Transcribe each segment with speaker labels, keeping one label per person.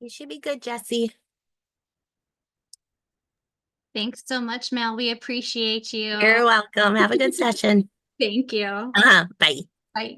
Speaker 1: You should be good, Jesse.
Speaker 2: Thanks so much, Mel. We appreciate you.
Speaker 1: You're welcome. Have a good session.
Speaker 2: Thank you.
Speaker 1: Bye.
Speaker 2: Bye.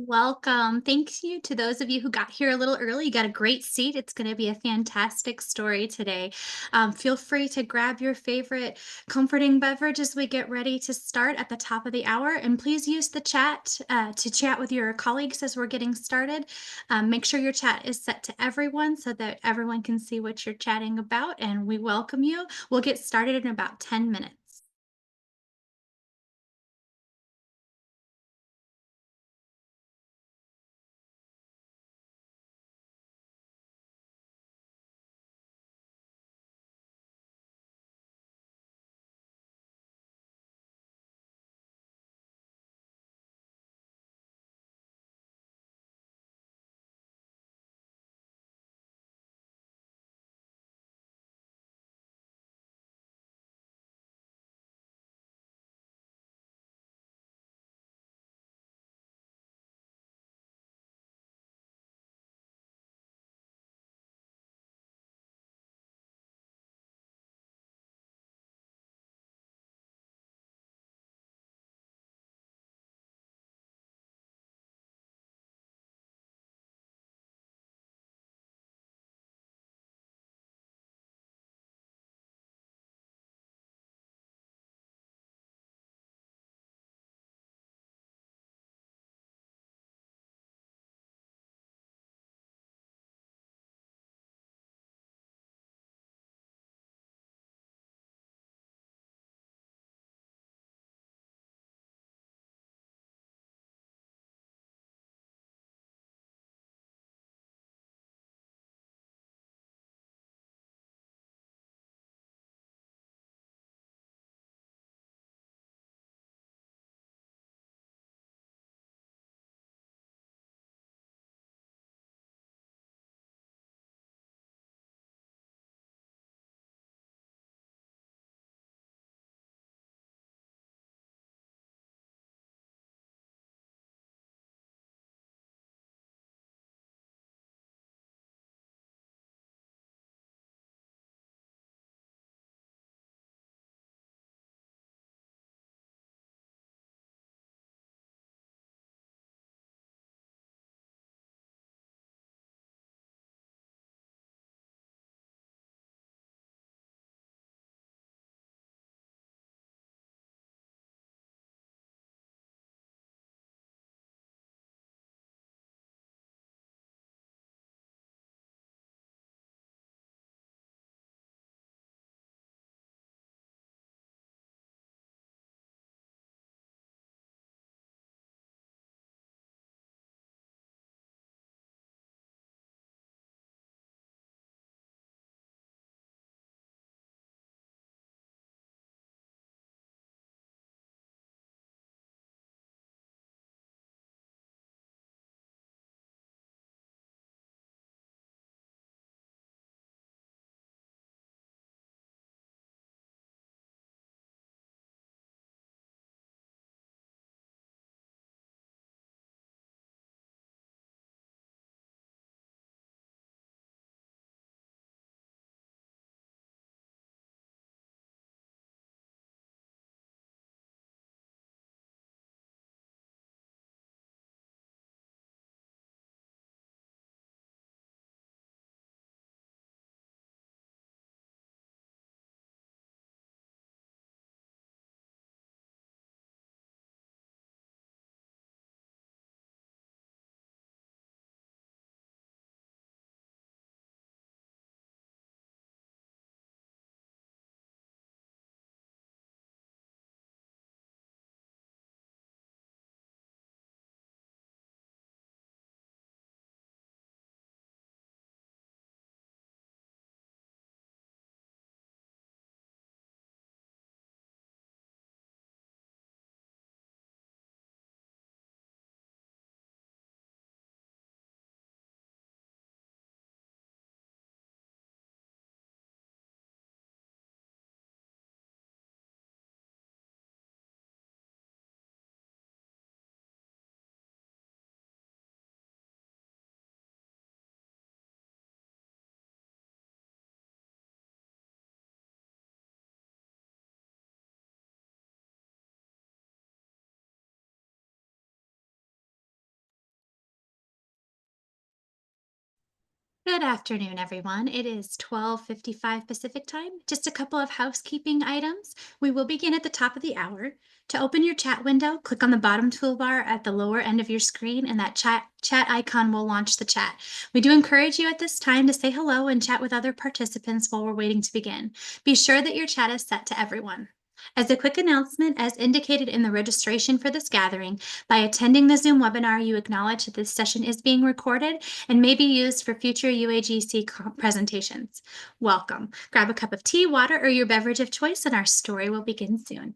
Speaker 2: Welcome. Thank you to those of you who got here a little early. You got a great seat. It's going to be a fantastic story today. Feel free to grab your favorite comforting beverage as we get ready to start at the top of the hour. And please use the chat to chat with your colleagues as we're getting started. Make sure your chat is set to everyone so that everyone can see what you're chatting about. And we welcome you. We'll get started in about 10 minutes. Good afternoon, everyone. It is 12:55 Pacific time. Just a couple of housekeeping items. We will begin at the top of the hour. To open your chat window, click on the bottom toolbar at the lower end of your screen, and that chat icon will launch the chat. We do encourage you at this time to say hello and chat with other participants while we're waiting to begin. Be sure that your chat is set to everyone. As a quick announcement, as indicated in the registration for this gathering, by attending the Zoom webinar, you acknowledge that this session is being recorded and may be used for future UAGC presentations. Welcome. Grab a cup of tea, water, or your beverage of choice, and our story will begin soon.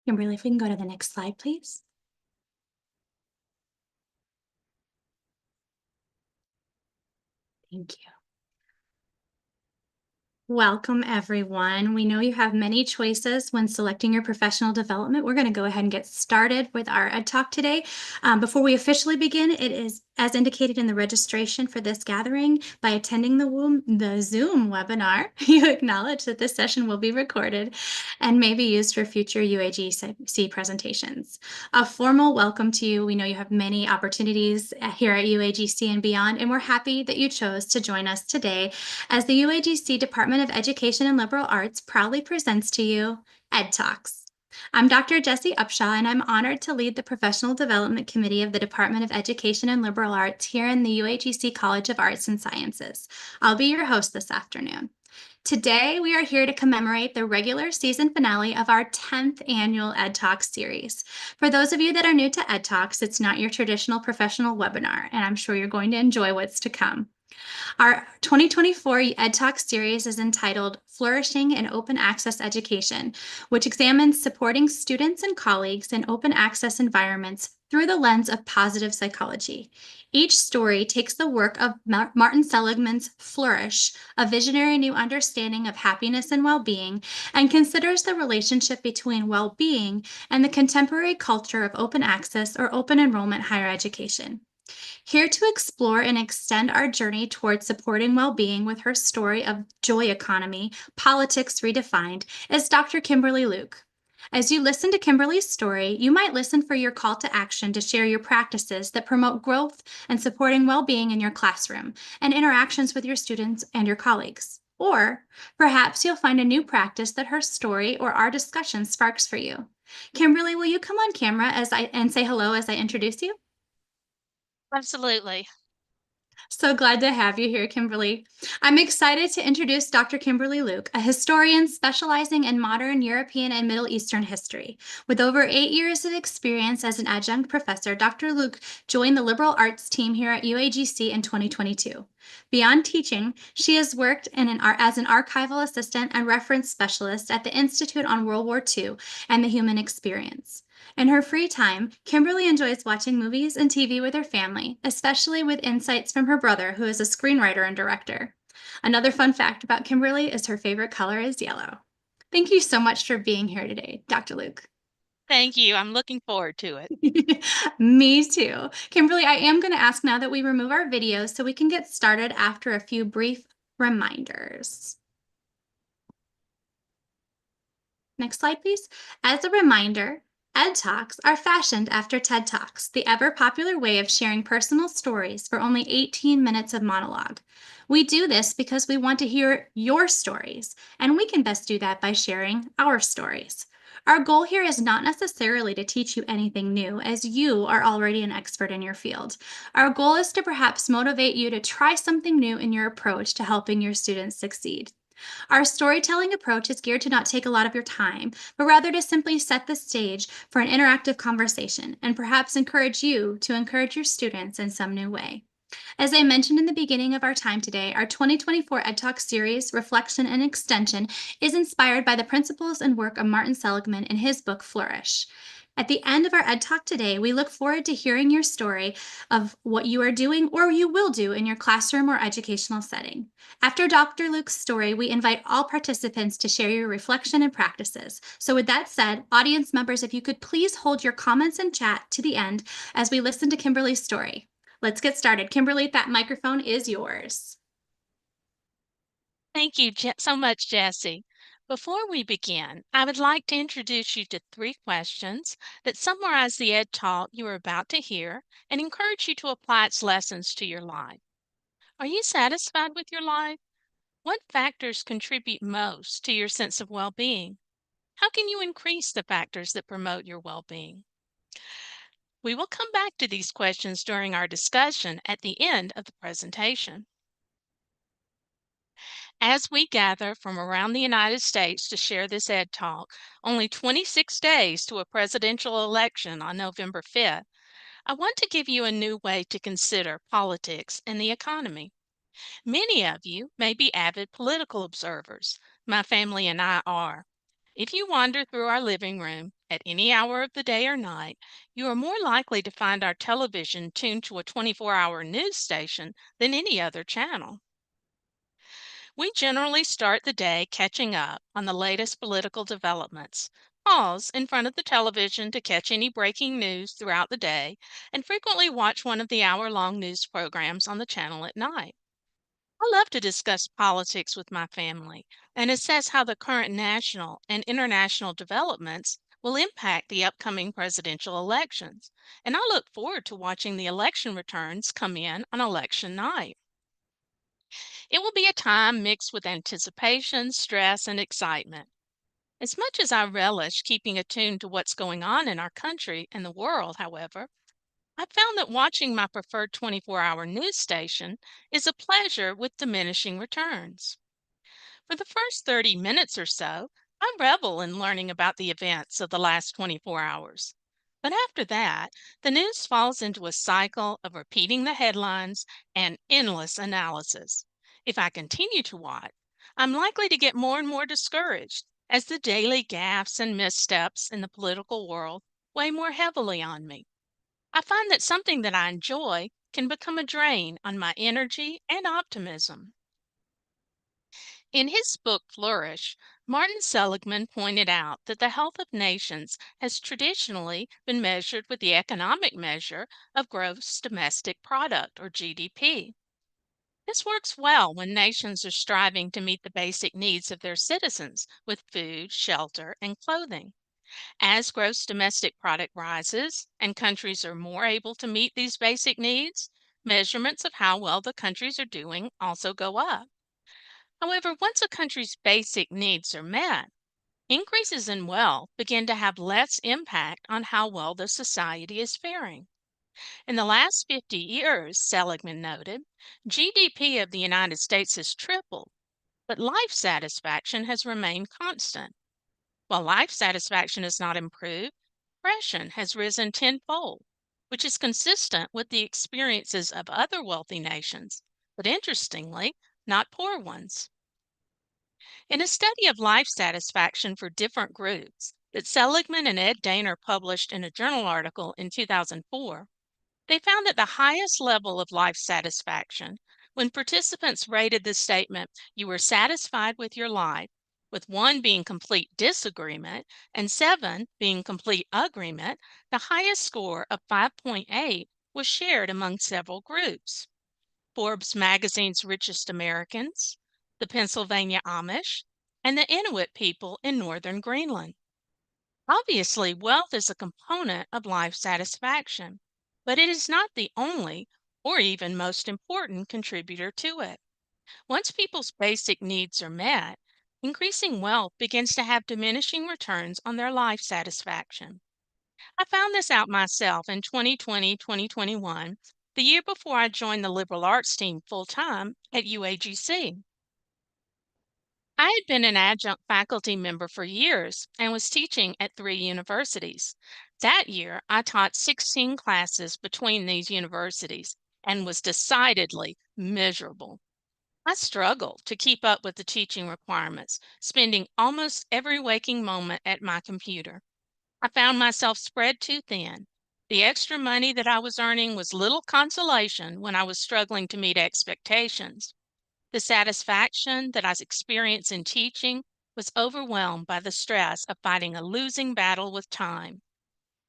Speaker 2: Kimberly, if we can go to the next slide, please. Thank you. Welcome, everyone. We know you have many choices when selecting your professional development. We're going to go ahead and get started with our Ed Talk today. Before we officially begin, it is as indicated in the registration for this gathering. By attending the Zoom webinar, you acknowledge that this session will be recorded and may be used for future UAGC presentations. A formal welcome to you. We know you have many opportunities here at UAGC and beyond, and we're happy that you chose to join us today as the UAGC Department of Education and Liberal Arts proudly presents to you Ed Talks. I'm Dr. Jessie Upshaw, and I'm honored to lead the Professional Development Committee of the Department of Education and Liberal Arts here in the UAGC College of Arts and Sciences. I'll be your host this afternoon. Today, we are here to commemorate the regular season finale of our 10th annual Ed Talks series. For those of you that are new to Ed Talks, it's not your traditional professional webinar, and I'm sure you're going to enjoy what's to come. Our 2024 Ed Talk series is entitled Flourishing in Open Access Education, which examines supporting students and colleagues in open access environments through the lens of positive psychology. Each story takes the work of Martin Seligman's Flourish, a visionary new understanding of happiness and well-being, and considers the relationship between well-being and the contemporary culture of open access or open enrollment higher education. Here to explore and extend our journey towards supporting well-being with her story of joy economy, politics redefined, is Dr. Kimberly Luke. As you listen to Kimberly's story, you might listen for your call to action to share your practices that promote growth and supporting well-being in your classroom and interactions with your students and your colleagues. Or perhaps you'll find a new practice that her story or our discussion sparks for you. Kimberly, will you come on camera and say hello as I introduce you?
Speaker 3: Absolutely.
Speaker 2: So glad to have you here, Kimberly. I'm excited to introduce Dr. Kimberly Luke, a historian specializing in modern European and Middle Eastern history. With over 8 years of experience as an adjunct professor, Dr. Luke joined the liberal arts team here at UAGC in 2022. Beyond teaching, she has worked as an archival assistant and reference specialist at the Institute on World War II and the Human Experience. In her free time, Kimberly enjoys watching movies and TV with her family, especially with insights from her brother, who is a screenwriter and director. Another fun fact about Kimberly is her favorite color is yellow. Thank you so much for being here today, Dr. Luke.
Speaker 3: Thank you. I'm looking forward to it.
Speaker 2: Me too. Kimberly, I am going to ask now that we remove our videos so we can get started after a few brief reminders. Next slide, please. As a reminder, Ed Talks are fashioned after TED Talks, the ever-popular way of sharing personal stories for only 18 minutes of monologue. We do this because we want to hear your stories, and we can best do that by sharing our stories. Our goal here is not necessarily to teach you anything new, as you are already an expert in your field. Our goal is to perhaps motivate you to try something new in your approach to helping your students succeed. Our storytelling approach is geared to not take a lot of your time, but rather to simply set the stage for an interactive conversation and perhaps encourage you to encourage your students in some new way. As I mentioned in the beginning of our time today, our 2024 Ed Talk series, Reflection and Extension, is inspired by the principles and work of Martin Seligman in his book, Flourish. At the end of our Ed Talk today, we look forward to hearing your story of what you are doing or you will do in your classroom or educational setting. After Dr. Luke's story, we invite all participants to share your reflection and practices. So with that said, audience members, if you could please hold your comments and chat to the end as we listen to Kimberly's story. Let's get started. Kimberly, that microphone is yours.
Speaker 3: Thank you so much, Jessie. Before we begin, I would like to introduce you to 3 questions that summarize the Ed Talk you are about to hear and encourage you to apply its lessons to your life. Are you satisfied with your life? What factors contribute most to your sense of well-being? How can you increase the factors that promote your well-being? We will come back to these questions during our discussion at the end of the presentation. As we gather from around the United States to share this Ed Talk, only 26 days to a presidential election on November 5th, I want to give you a new way to consider politics and the economy. Many of you may be avid political observers. My family and I are. If you wander through our living room at any hour of the day or night, you are more likely to find our television tuned to a 24-hour news station than any other channel. We generally start the day catching up on the latest political developments, pause in front of the television to catch any breaking news throughout the day, and frequently watch one of the hour-long news programs on the channel at night. I love to discuss politics with my family and assess how the current national and international developments will impact the upcoming presidential elections. And I look forward to watching the election returns come in on election night. It will be a time mixed with anticipation, stress, and excitement. As much as I relish keeping attuned to what's going on in our country and the world, however, I found that watching my preferred 24-hour news station is a pleasure with diminishing returns. For the first 30 minutes or so, I revel in learning about the events of the last 24 hours. But after that, the news falls into a cycle of repeating the headlines and endless analysis. If I continue to watch, I'm likely to get more and more discouraged as the daily gaffes and missteps in the political world weigh more heavily on me. I find that something that I enjoy can become a drain on my energy and optimism. In his book Flourish, Martin Seligman pointed out that the health of nations has traditionally been measured with the economic measure of gross domestic product, or GDP. This works well when nations are striving to meet the basic needs of their citizens with food, shelter, and clothing. As gross domestic product rises and countries are more able to meet these basic needs, measurements of how well the countries are doing also go up. However, once a country's basic needs are met, increases in wealth begin to have less impact on how well the society is faring. In the last 50 years, Seligman noted, GDP of the United States has tripled, but life satisfaction has remained constant. While life satisfaction has not improved, depression has risen tenfold, which is consistent with the experiences of other wealthy nations, but interestingly, not poor ones. In a study of life satisfaction for different groups that Seligman and Ed Daner published in a journal article in 2004, they found that the highest level of life satisfaction, when participants rated the statement, "You were satisfied with your life," with 1 being complete disagreement and 7 being complete agreement, the highest score of 5.8 was shared among several groups. Forbes magazine's Richest Americans, the Pennsylvania Amish, and the Inuit people in northern Greenland. Obviously, wealth is a component of life satisfaction, but it is not the only or even most important contributor to it. Once people's basic needs are met, increasing wealth begins to have diminishing returns on their life satisfaction. I found this out myself in 2020-2021, the year before I joined the liberal arts team full-time at UAGC. I had been an adjunct faculty member for years and was teaching at 3 universities. That year, I taught 16 classes between these universities and was decidedly miserable. I struggled to keep up with the teaching requirements, spending almost every waking moment at my computer. I found myself spread too thin. The extra money that I was earning was little consolation when I was struggling to meet expectations. The satisfaction that I experienced in teaching was overwhelmed by the stress of fighting a losing battle with time.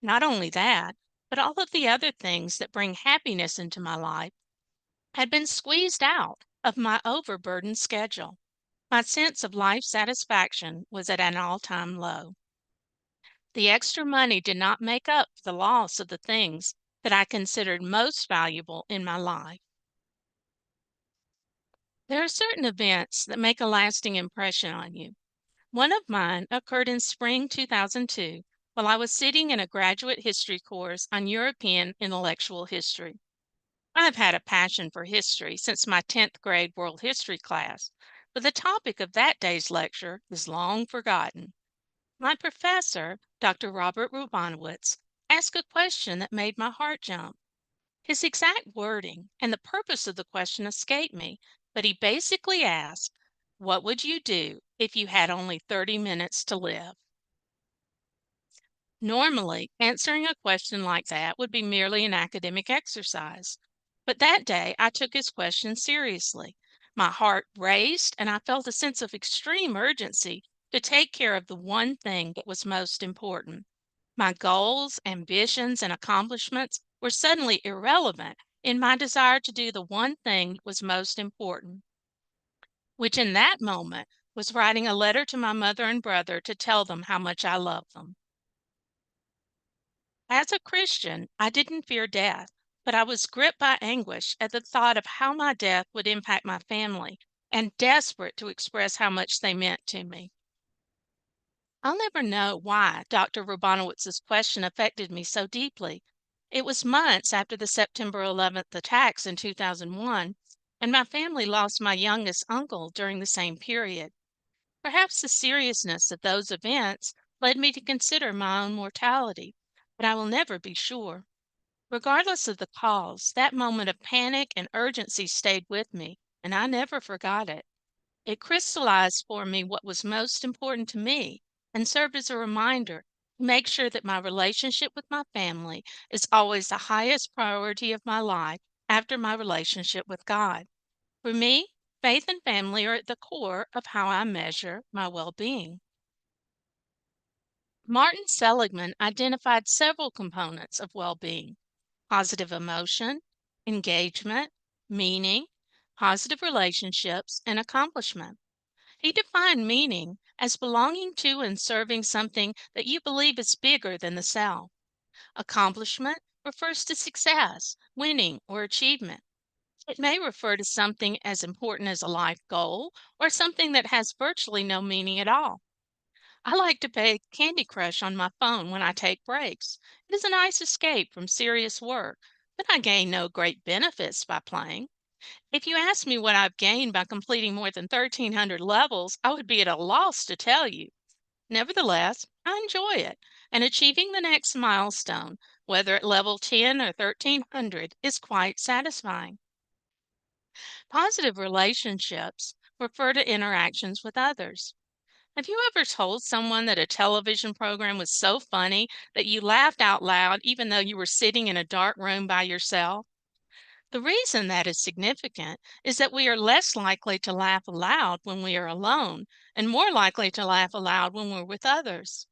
Speaker 3: Not only that, but all of the other things that bring happiness into my life had been squeezed out of my overburdened schedule. My sense of life satisfaction was at an all-time low. The extra money did not make up for the loss of the things that I considered most valuable in my life. There are certain events that make a lasting impression on you. One of mine occurred in spring 2002 while I was sitting in a graduate history course on European intellectual history. I've had a passion for history since my 10th grade world history class, but the topic of that day's lecture is long forgotten. My professor, Dr. Robert Rubanowitz, asked a question that made my heart jump. His exact wording and the purpose of the question escaped me, but he basically asked, "What would you do if you had only 30 minutes to live?" Normally, answering a question like that would be merely an academic exercise. But that day, I took his question seriously My heart raced, and I felt a sense of extreme urgency to take care of the one thing that was most important. My goals, ambitions, and accomplishments were suddenly irrelevant in my desire to do the one thing that was most important, which in that moment was writing a letter to my mother and brother to tell them how much I loved them. As a Christian, I didn't fear death, but I was gripped by anguish at the thought of how my death would impact my family and desperate to express how much they meant to me. I'll never know why Dr. Rabanowitz's question affected me so deeply. It was months after the September 11th attacks in 2001, and my family lost my youngest uncle during the same period. Perhaps the seriousness of those events led me to consider my own mortality, but I will never be sure. Regardless of the cause, that moment of panic and urgency stayed with me, and I never forgot it. It crystallized for me what was most important to me and served as a reminder to make sure that my relationship with my family is always the highest priority of my life after my relationship with God. For me, faith and family are at the core of how I measure my well being. Martin Seligman identified several components of well being: positive emotion, engagement, meaning, positive relationships, and accomplishment. He defined meaning as belonging to and serving something that you believe is bigger than the self. Accomplishment refers to success, winning, or achievement. It may refer to something as important as a life goal or something that has virtually no meaning at all. I like to play Candy Crush on my phone when I take breaks. It is a nice escape from serious work, but I gain no great benefits by playing. If you asked me what I've gained by completing more than 1,300 levels, I would be at a loss to tell you. Nevertheless, I enjoy it, and achieving the next milestone, whether at level 10 or 1,300, is quite satisfying. Positive relationships refer to interactions with others. Have you ever told someone that a television program was so funny that you laughed out loud even though you were sitting in a dark room by yourself? The reason that is significant is that we are less likely to laugh aloud when we are alone and more likely to laugh aloud when we're with others.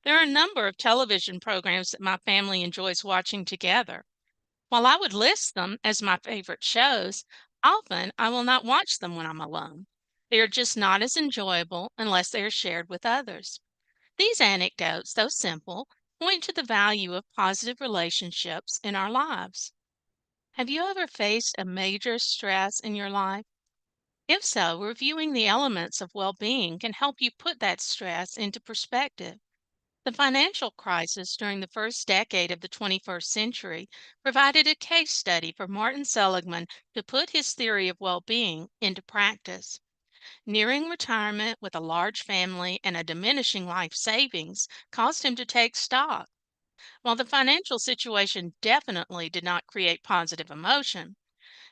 Speaker 3: There are a number of television programs that my family enjoys watching together. While I would list them as my favorite shows, often I will not watch them when I'm alone. They are just not as enjoyable unless they are shared with others. These anecdotes, though simple, point to the value of positive relationships in our lives. Have you ever faced a major stress in your life? If so, reviewing the elements of well being can help you put that stress into perspective. The financial crisis during the first decade of the 21st century provided a case study for Martin Seligman to put his theory of well being into practice. Nearing retirement with a large family and a diminishing life savings caused him to take stock. While the financial situation definitely did not create positive emotion,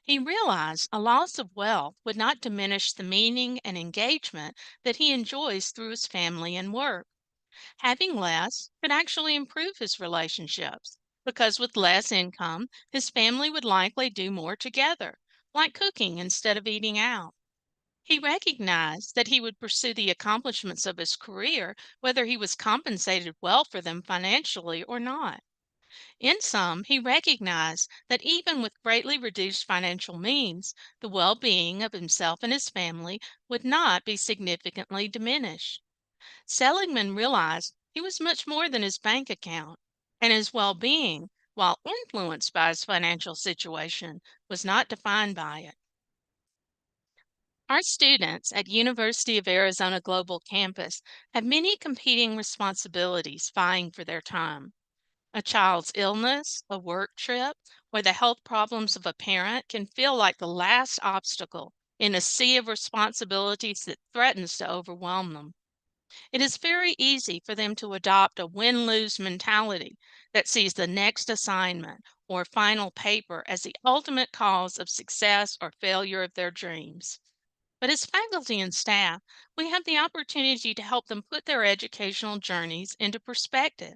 Speaker 3: he realized a loss of wealth would not diminish the meaning and engagement that he enjoys through his family and work. Having less could actually improve his relationships because with less income, his family would likely do more together, like cooking instead of eating out. He recognized that he would pursue the accomplishments of his career whether he was compensated well for them financially or not. In sum, he recognized that even with greatly reduced financial means, the well being of himself and his family would not be significantly diminished. Seligman realized he was much more than his bank account, and his well being, while influenced by his financial situation, was not defined by it. Our students at University of Arizona Global Campus have many competing responsibilities vying for their time. A child's illness, a work trip, or the health problems of a parent can feel like the last obstacle in a sea of responsibilities that threatens to overwhelm them. It is very easy for them to adopt a win lose mentality that sees the next assignment or final paper as the ultimate cause of success or failure of their dreams. But as faculty and staff, we have the opportunity to help them put their educational journeys into perspective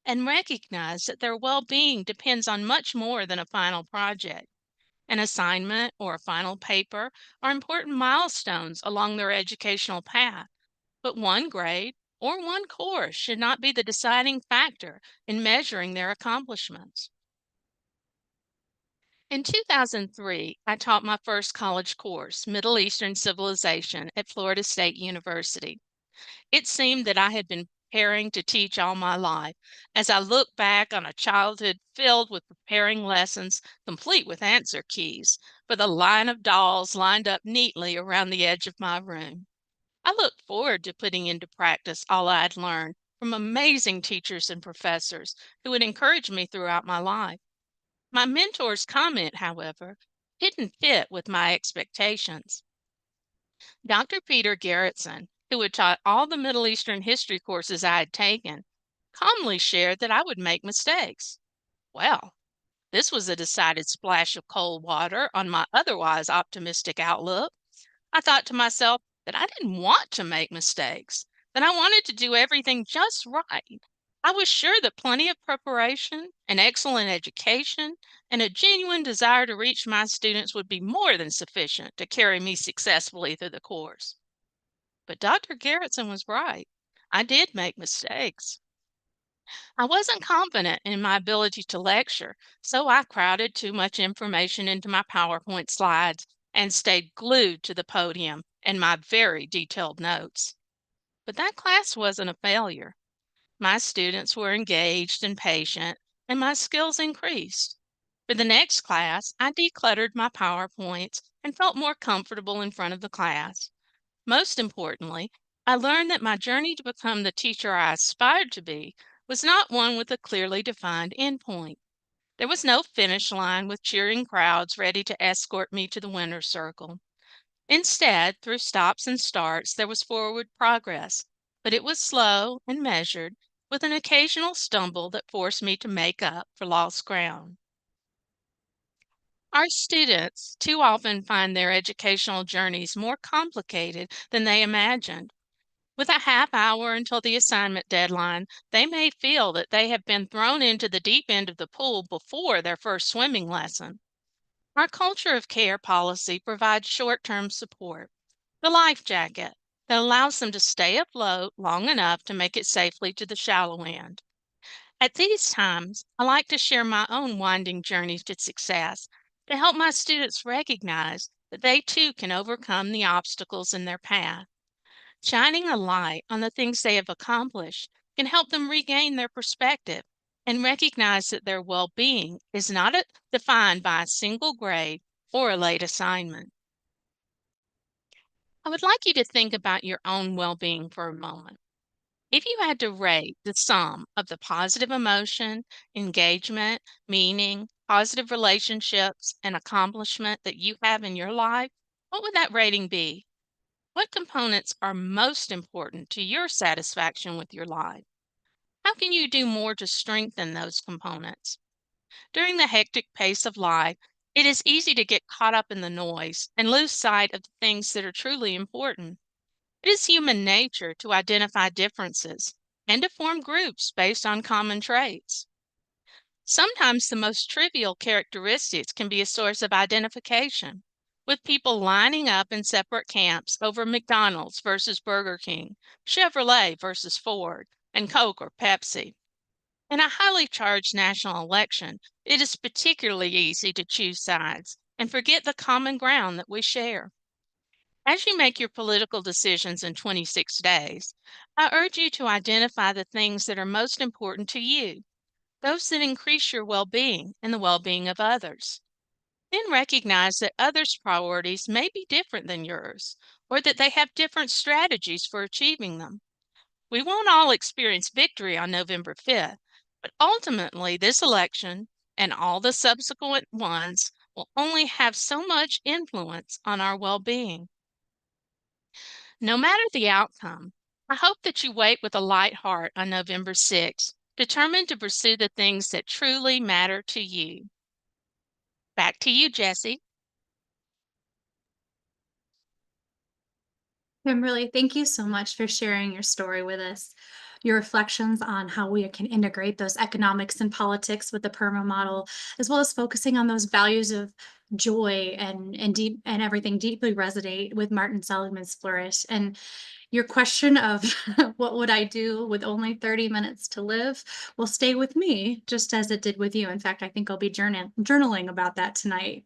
Speaker 3: and recognize that their well being depends on much more than a final project. An assignment or a final paper are important milestones along their educational path, but one grade or one course should not be the deciding factor in measuring their accomplishments. In 2003, I taught my first college course, Middle Eastern Civilization, at Florida State University. It seemed that I had been preparing to teach all my life as I look back on a childhood filled with preparing lessons, complete with answer keys, for the line of dolls lined up neatly around the edge of my room. I looked forward to putting into practice all I had learned from amazing teachers and professors who had encouraged me throughout my life. My mentor's comment, however, didn't fit with my expectations. Dr. Peter Garrettson, who had taught all the Middle Eastern history courses I had taken, calmly shared that I would make mistakes. Well, this was a decided splash of cold water on my otherwise optimistic outlook. I thought to myself that I didn't want to make mistakes, that I wanted to do everything just right. I was sure that plenty of preparation, an excellent education, and a genuine desire to reach my students would be more than sufficient to carry me successfully through the course. But Dr. Garrettson was right. I did make mistakes. I wasn't confident in my ability to lecture, so I crowded too much information into my PowerPoint slides and stayed glued to the podium and my very detailed notes. But that class wasn't a failure. My students were engaged and patient, and my skills increased. For the next class, I decluttered my PowerPoints and felt more comfortable in front of the class. Most importantly, I learned that my journey to become the teacher I aspired to be was not one with a clearly defined endpoint. There was no finish line with cheering crowds ready to escort me to the winner's circle. Instead, through stops and starts, there was forward progress, but it was slow and measured, with an occasional stumble that forced me to make up for lost ground. Our students too often find their educational journeys more complicated than they imagined. With a half hour until the assignment deadline, they may feel that they have been thrown into the deep end of the pool before their first swimming lesson. Our culture of care policy provides short-term support, the life jacket, that allows them to stay afloat long enough to make it safely to the shallow end. At these times, I like to share my own winding journey to success to help my students recognize that they too can overcome the obstacles in their path. Shining a light on the things they have accomplished can help them regain their perspective and recognize that their well being is not defined by a single grade or a late assignment. I would like you to think about your own well being for a moment. If you had to rate the sum of the positive emotion, engagement, meaning, positive relationships, and accomplishment that you have in your life, what would that rating be? What components are most important to your satisfaction with your life? How can you do more to strengthen those components? During the hectic pace of life, it is easy to get caught up in the noise and lose sight of the things that are truly important. It is human nature to identify differences and to form groups based on common traits. Sometimes the most trivial characteristics can be a source of identification, with people lining up in separate camps over McDonald's versus Burger King, Chevrolet versus Ford, and Coke or Pepsi. In a highly charged national election, it is particularly easy to choose sides and forget the common ground that we share. As you make your political decisions in 26 days, I urge you to identify the things that are most important to you, those that increase your well being and the well being of others. Then recognize that others' priorities may be different than yours, or that they have different strategies for achieving them. We won't all experience victory on November 5th, but ultimately, this election and all the subsequent ones will only have so much influence on our well being. No matter the outcome, I hope that you wait with a light heart on November 6th, determined to pursue the things that truly matter to you. Back to you, Jessie.
Speaker 2: Kimberly, thank you so much for sharing your story with us. Your reflections on how we can integrate those economics and politics with the PERMA model, as well as focusing on those values of joy and deep and everything deeply resonate with Martin Seligman's Flourish. And your question of what would I do with only 30 minutes to live will stay with me just as it did with you. In fact, I think I'll be journaling about that tonight.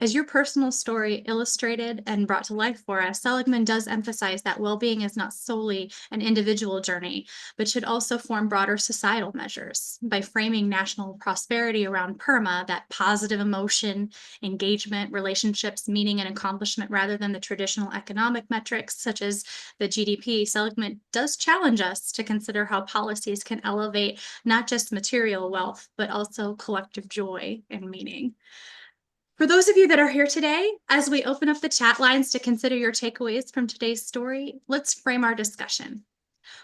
Speaker 2: As your personal story illustrated and brought to life for us, Seligman does emphasize that well-being is not solely an individual journey, but should also form broader societal measures. By framing national prosperity around PERMA, that positive emotion, engagement, relationships, meaning, and accomplishment, rather than the traditional economic metrics such as the GDP, Seligman does challenge us to consider how policies can elevate not just material wealth, but also collective joy and meaning. For those of you that are here today, as we open up the chat lines to consider your takeaways from today's story, let's frame our discussion.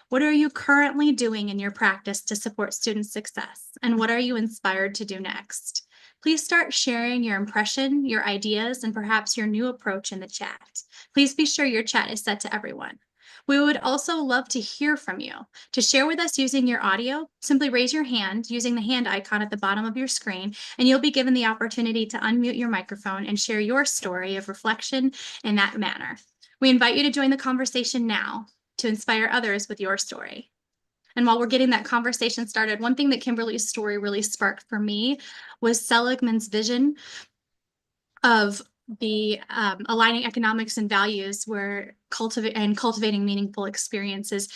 Speaker 2: What are you currently doing in your practice to support student success? And what are you inspired to do next? Please start sharing your impression, your ideas, and perhaps your new approach in the chat. Please be sure your chat is set to everyone. We would also love to hear from you. To share with us using your audio, simply raise your hand using the hand icon at the bottom of your screen, and you'll be given the opportunity to unmute your microphone and share your story of reflection in that manner. We invite you to join the conversation now to inspire others with your story. And while we're getting that conversation started, one thing that Kimberly's story really sparked for me was Seligman's vision of the aligning economics and values where cultivating meaningful experiences,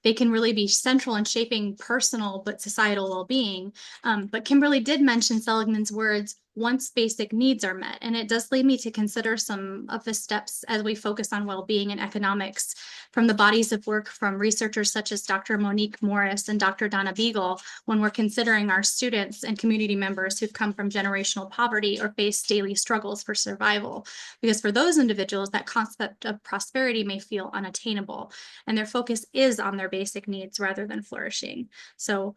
Speaker 2: they can really be central in shaping personal but societal well-being. But Kimberly did mention Seligman's words, once basic needs are met. And it does lead me to consider some of the steps as we focus on well-being and economics from the bodies of work from researchers such as Dr. Monique Morris and Dr. Donna Beagle, when we're considering our students and community members who've come from generational poverty or face daily struggles for survival. Because for those individuals, that concept of prosperity may feel unattainable, and their focus is on their basic needs rather than flourishing. So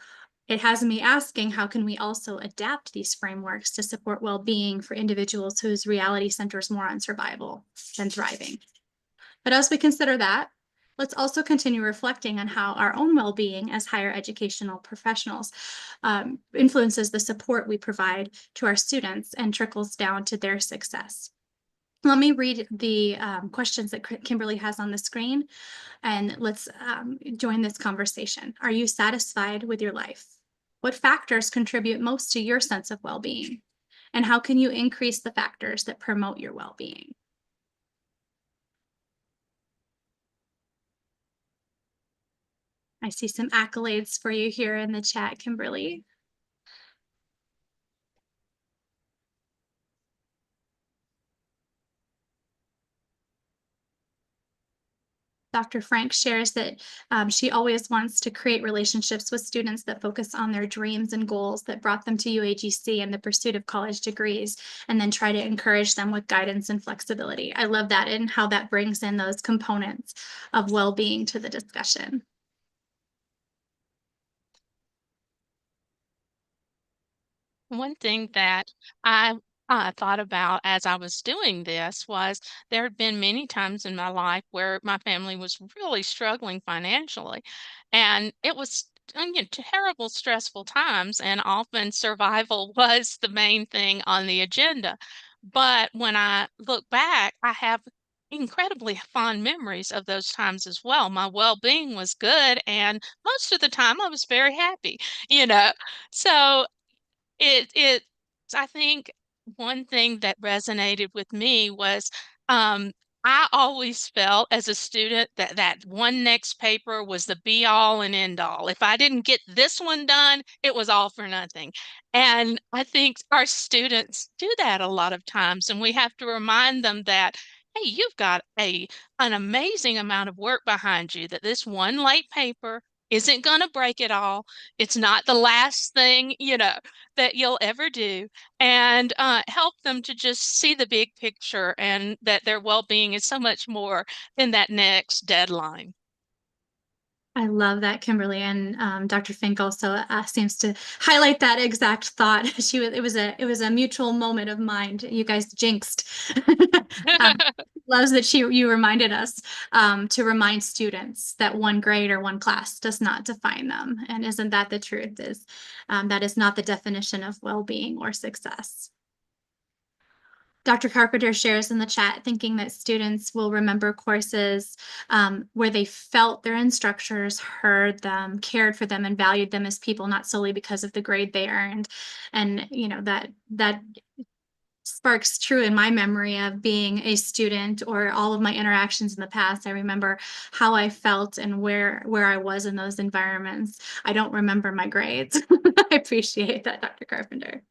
Speaker 2: it has me asking, how can we also adapt these frameworks to support well-being for individuals whose reality centers more on survival than thriving? But as we consider that, let's also continue reflecting on how our own well-being as higher educational professionals influences the support we provide to our students and trickles down to their success. Let me read the questions that Kimberly has on the screen, and let's join this conversation. Are you satisfied with your life? What factors contribute most to your sense of well-being? And how can you increase the factors that promote your well-being? I see some accolades for you here in the chat, Kimberly. Dr. Frank shares that she always wants to create relationships with students that focus on their dreams and goals that brought them to UAGC and the pursuit of college degrees, and then try to encourage them with guidance and flexibility. I love that and how that brings in those components of well-being to the discussion.
Speaker 3: One thing that I thought about as I was doing this was there had been many times in my life where my family was really struggling financially, and it was terrible, stressful times, and often survival was the main thing on the agenda. But when I look back, I have incredibly fond memories of those times as well. My well-being was good, and most of the time I was very happy, you know. So it I think one thing that resonated with me was, I always felt as a student that that one next paper was the be all and end all. If I didn't get this one done, it was all for nothing. And I think our students do that a lot of times, and we have to remind them that, hey, you've got an amazing amount of work behind you, that this one late paper isn't going to break it all. It's not the last thing, that you'll ever do, and help them to just see the big picture and that their well-being is so much more than that next deadline.
Speaker 2: I love that, Kimberly, and Dr. Fink also seems to highlight that exact thought. It was a mutual moment of mind. You guys jinxed. Loves that you reminded us to remind students that one grade or one class does not define them, and isn't that the truth? That is not the definition of well-being or success. Dr. Carpenter shares in the chat, thinking that students will remember courses where they felt their instructors heard them, cared for them, and valued them as people, not solely because of the grade they earned. And that sparks true in my memory of being a student or all of my interactions in the past. I remember how I felt and where I was in those environments. I don't remember my grades. I appreciate that, Dr. Carpenter.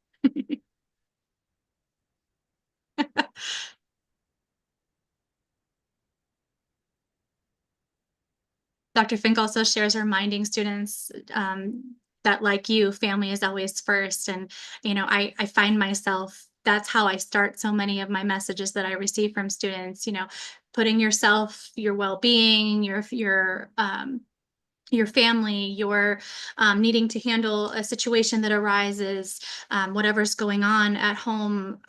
Speaker 2: Dr. Fink also shares reminding students that, like you, family is always first. And, I find myself, that's how I start so many of my messages that I receive from students, putting yourself, your well-being, your family, your needing to handle a situation that arises, whatever's going on at home,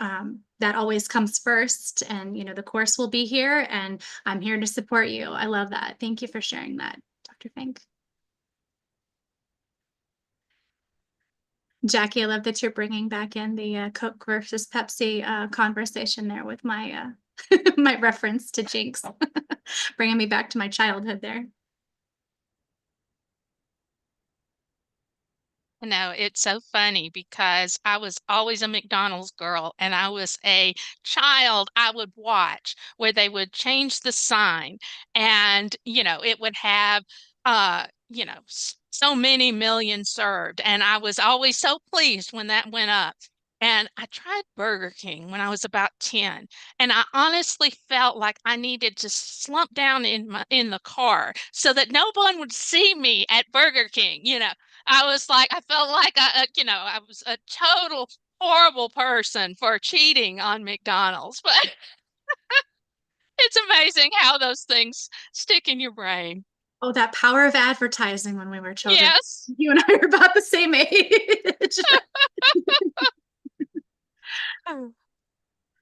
Speaker 2: that always comes first. And, the course will be here and I'm here to support you. I love that. Thank you for sharing that, Dr. Fink. Jackie, I love that you're bringing back in the Coke versus Pepsi conversation there with my my reference to Jinx, bringing me back to my childhood there.
Speaker 3: No, it's so funny because I was always a McDonald's girl and I was a child. I would watch where they would change the sign and, it would have, so many million served. And I was always so pleased when that went up. And I tried Burger King when I was about 10, and I honestly felt like I needed to slump down in the car so that no one would see me at Burger King. I felt like I was a total horrible person for cheating on McDonald's. But it's amazing how those things stick in your brain.
Speaker 2: Oh, that power of advertising when we were children.
Speaker 3: Yes.
Speaker 2: You and I are about the same age.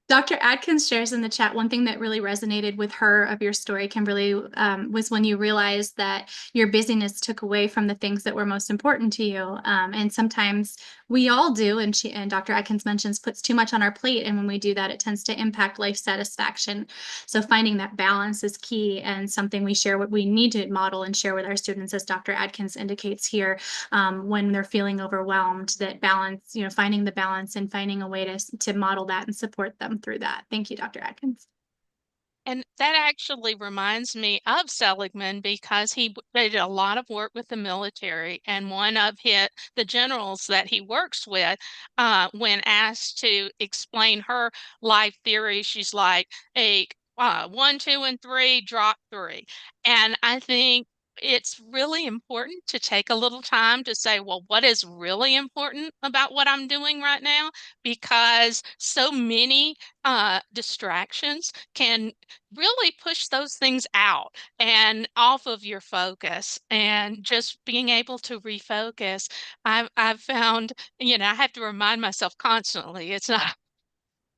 Speaker 2: Dr. Atkins shares in the chat, one thing that really resonated with her of your story, Kimberly, was when you realized that your busyness took away from the things that were most important to you. And sometimes we all do, and Dr. Atkins mentions, puts too much on our plate. And when we do that, it tends to impact life satisfaction. So finding that balance is key and something we share, what we need to model and share with our students, as Dr. Atkins indicates here, when they're feeling overwhelmed, that balance, finding the balance and finding a way to model that and support them through that. Thank you, Dr. Atkins.
Speaker 3: And that actually reminds me of Seligman because they did a lot of work with the military. And one of the generals that he works with, when asked to explain her life theory, she's like, a 1, 2, and 3, drop 3. And I think it's really important to take a little time to say, well, what is really important about what I'm doing right now? Because so many distractions can really push those things out and off of your focus, and just being able to refocus. I've found, I have to remind myself constantly, it's not,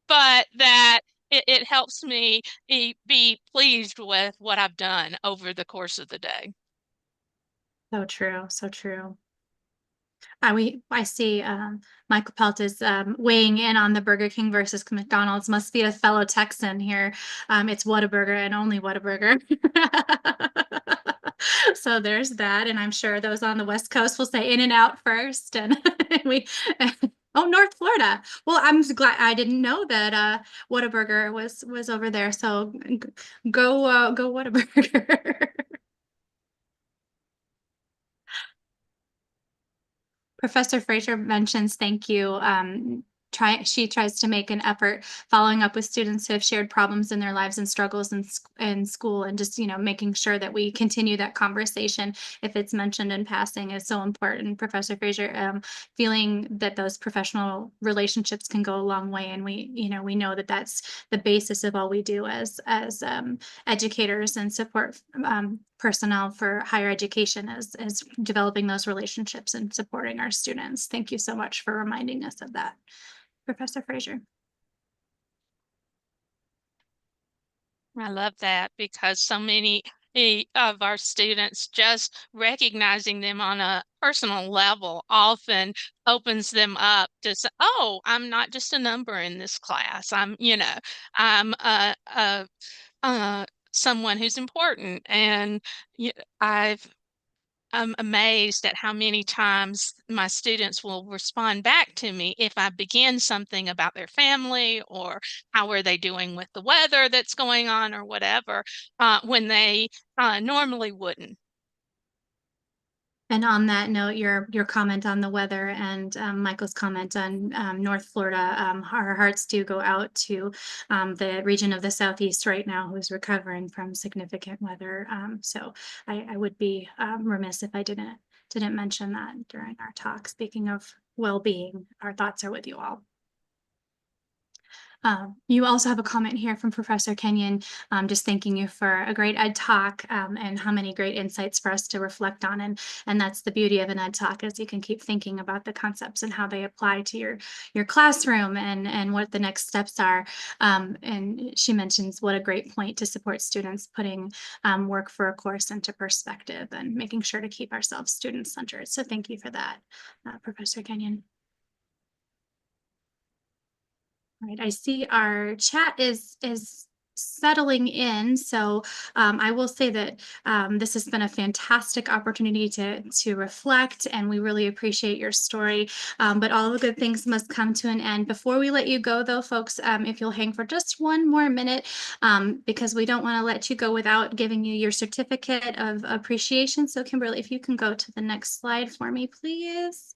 Speaker 3: but that it helps me be pleased with what I've done over the course of the day.
Speaker 2: So true. So true. I see Michael Pelt is weighing in on the Burger King versus McDonald's. Must be a fellow Texan here. It's Whataburger and only Whataburger. So there's that, and I'm sure those on the West Coast will say In-N-Out first, and we. Oh, North Florida. Well, I'm glad I didn't know that Whataburger was over there. So go Whataburger. Professor Fraser mentions thank you. She tries to make an effort following up with students who have shared problems in their lives and struggles in school, and just making sure that we continue that conversation if it's mentioned in passing is so important. Professor Fraser, feeling that those professional relationships can go a long way, and we know that that's the basis of all we do as educators and support personnel for higher education, as developing those relationships and supporting our students. Thank you so much for reminding us of that, Professor Fraser.
Speaker 3: I love that because so many, of our students, just recognizing them on a personal level often opens them up to say, oh, I'm not just a number in this class. I'm uh, someone who's important. And I've I'm amazed at how many times my students will respond back to me if I begin something about their family or how are they doing with the weather that's going on or whatever, when they normally wouldn't.
Speaker 2: And on that note, your comment on the weather and Michael's comment on North Florida, our hearts do go out to the region of the Southeast right now who's recovering from significant weather. So I would be remiss if I didn't mention that during our talk. Speaking of well-being, our thoughts are with you all. You also have a comment here from Professor Kenyon, just thanking you for a great ed talk and how many great insights for us to reflect on. And that's the beauty of an ed talk, is you can keep thinking about the concepts and how they apply to your classroom and what the next steps are. And she mentions what a great point to support students putting work for a course into perspective and making sure to keep ourselves student-centered. So thank you for that, Professor Kenyon. Right, I see our chat is settling in. So I will say that this has been a fantastic opportunity to reflect, and we really appreciate your story. But all the good things must come to an end. Before we let you go, though, folks, if you'll hang for just one more minute, because we don't want to let you go without giving you your certificate of appreciation. So Kimberly, if you can go to the next slide for me, please.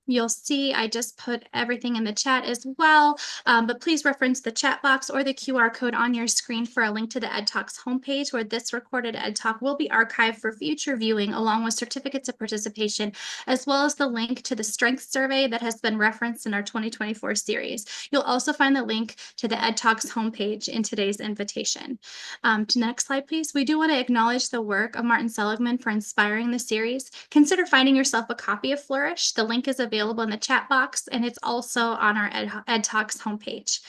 Speaker 2: You'll see I just put everything in the chat as well, but please reference the chat box or the QR code on your screen for a link to the Ed Talks homepage, where this recorded Ed Talk will be archived for future viewing, along with certificates of participation, as well as the link to the strengths survey that has been referenced in our 2024 series. You'll also find the link to the Ed Talks homepage in today's invitation. To the next slide, please. We do want to acknowledge the work of Martin Seligman for inspiring the series. Consider finding yourself a copy of Flourish. The link is available in the chat box, and it's also on our Ed Talks homepage.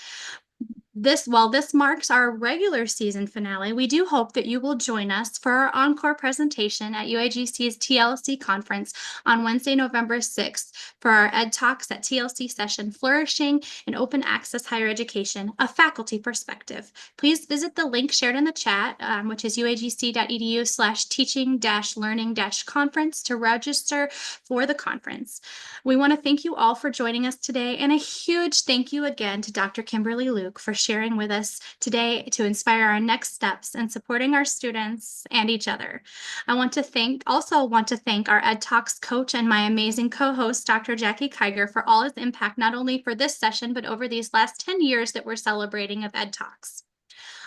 Speaker 2: While this marks our regular season finale, we do hope that you will join us for our encore presentation at UAGC's TLC conference on Wednesday, November 6th for our Ed Talks at TLC session, Flourishing in Open Access Higher Education, a Faculty Perspective. Please visit the link shared in the chat, which is uagc.edu/teaching-learning-conference to register for the conference. We want to thank you all for joining us today, and a huge thank you again to Dr. Kimberly Luke for sharing with us today to inspire our next steps in supporting our students and each other. I also want to thank our Ed Talks coach and my amazing co-host, Dr. Jackie Kiger, for all his impact, not only for this session, but over these last 10 years that we're celebrating of Ed Talks.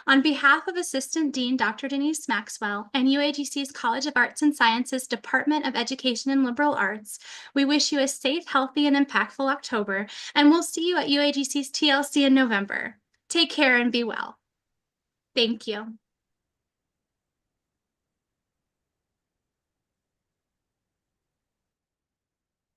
Speaker 2: On behalf of Assistant Dean Dr. Denise Maxwell and UAGC's College of Arts and Sciences Department of Education and Liberal Arts, we wish you a safe, healthy, and impactful October, and we'll see you at UAGC's TLC in November. Take care and be well. Thank you.